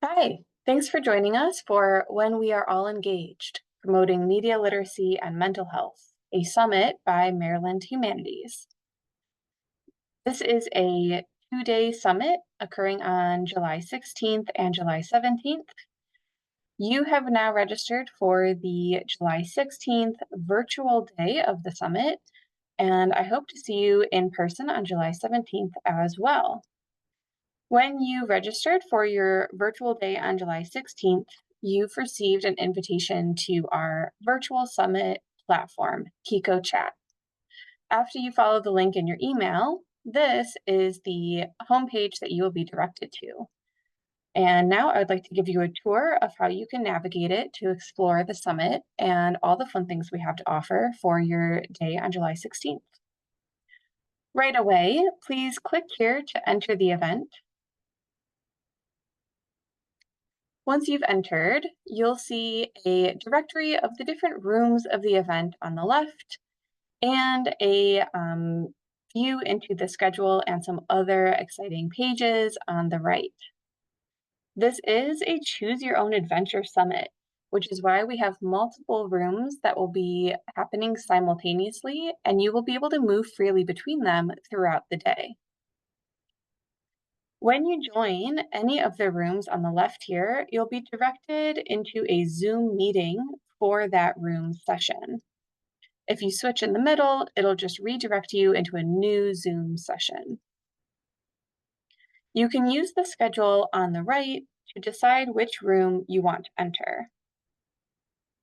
Hi, thanks for joining us for When We Are All Engaged, Promoting Media Literacy and Mental Health, a summit by Maryland Humanities. This is a two-day summit occurring on July 16th and July 17th. You have now registered for the July 16th virtual day of the summit, and I hope to see you in person on July 17th as well. When you registered for your virtual day on July 16th, you've received an invitation to our virtual summit platform, QiqoChat. After you follow the link in your email, this is the homepage that you will be directed to. And now I'd like to give you a tour of how you can navigate it to explore the summit and all the fun things we have to offer for your day on July 16th. Right away, please click here to enter the event. Once you've entered, you'll see a directory of the different rooms of the event on the left and a view into the schedule and some other exciting pages on the right. This is a Choose Your Own Adventure Summit, which is why we have multiple rooms that will be happening simultaneously, and you will be able to move freely between them throughout the day. When you join any of the rooms on the left here, you'll be directed into a Zoom meeting for that room session. If you switch in the middle, it'll just redirect you into a new Zoom session. You can use the schedule on the right to decide which room you want to enter.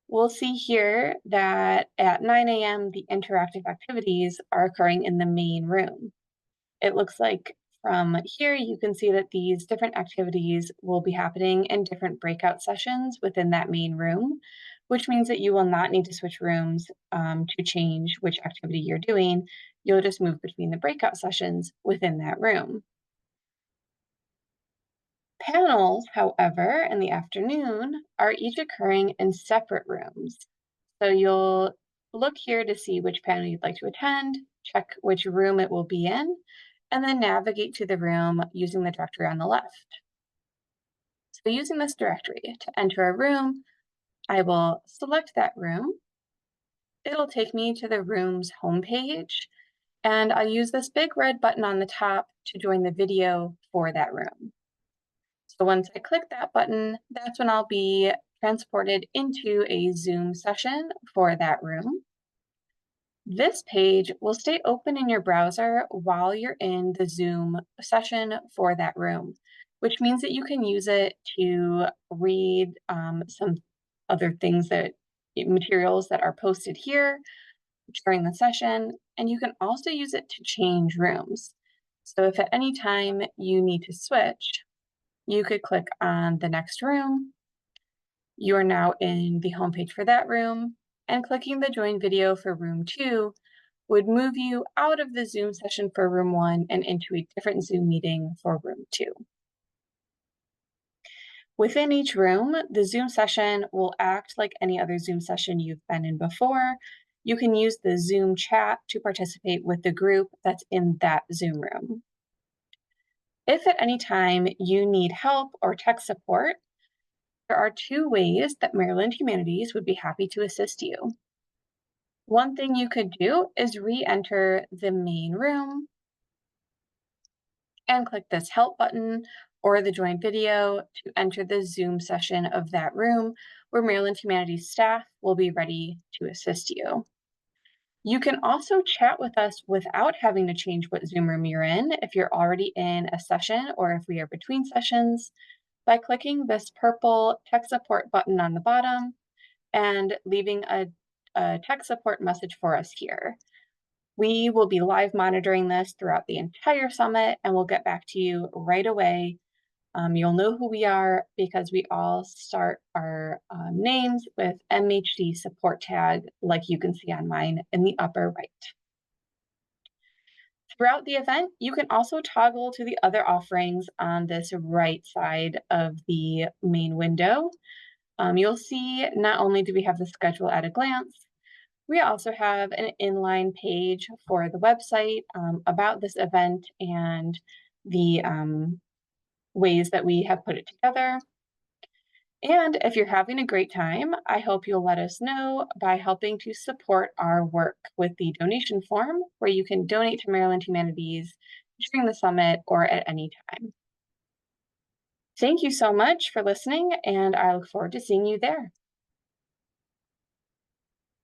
We'll see here that at 9 a.m., the interactive activities are occurring in the main room. It looks like from here, you can see that these different activities will be happening in different breakout sessions within that main room, which means that you will not need to switch rooms to change which activity you're doing. You'll just move between the breakout sessions within that room. Panels, however, in the afternoon are each occurring in separate rooms. So you'll look here to see which panel you'd like to attend, check which room it will be in, and then navigate to the room using the directory on the left. So using this directory to enter a room, I will select that room. It'll take me to the room's homepage, and I'll use this big red button on the top to join the video for that room. So once I click that button, that's when I'll be transported into a Zoom session for that room. This page will stay open in your browser while you're in the Zoom session for that room, which means that you can use it to read some other things materials that are posted here during the session, and you can also use it to change rooms. So if at any time you need to switch, you could click on the next room. You are now in the homepage for that room, and clicking the join video for room 2 would move you out of the Zoom session for room 1 and into a different Zoom meeting for room 2. Within each room, the Zoom session will act like any other Zoom session you've been in before. You can use the Zoom chat to participate with the group that's in that Zoom room. If at any time you need help or tech support, there are 2 ways that Maryland Humanities would be happy to assist you. One thing you could do is re-enter the main room and click this help button or the join video to enter the Zoom session of that room where Maryland Humanities staff will be ready to assist you. You can also chat with us without having to change what Zoom room you're in if you're already in a session or if we are between sessions by clicking this purple tech support button on the bottom and leaving a tech support message for us here. We will be live monitoring this throughout the entire summit, and we'll get back to you right away. You'll know who we are because we all start our names with MHD support tag, like you can see on mine in the upper right. Throughout the event, you can also toggle to the other offerings on this right side of the main window. You'll see not only do we have the schedule at a glance, we also have an inline page for the website about this event and the ways that we have put it together. And if you're having a great time, I hope you'll let us know by helping to support our work with the donation form, where you can donate to Maryland Humanities during the summit or at any time. Thank you so much for listening, and I look forward to seeing you there.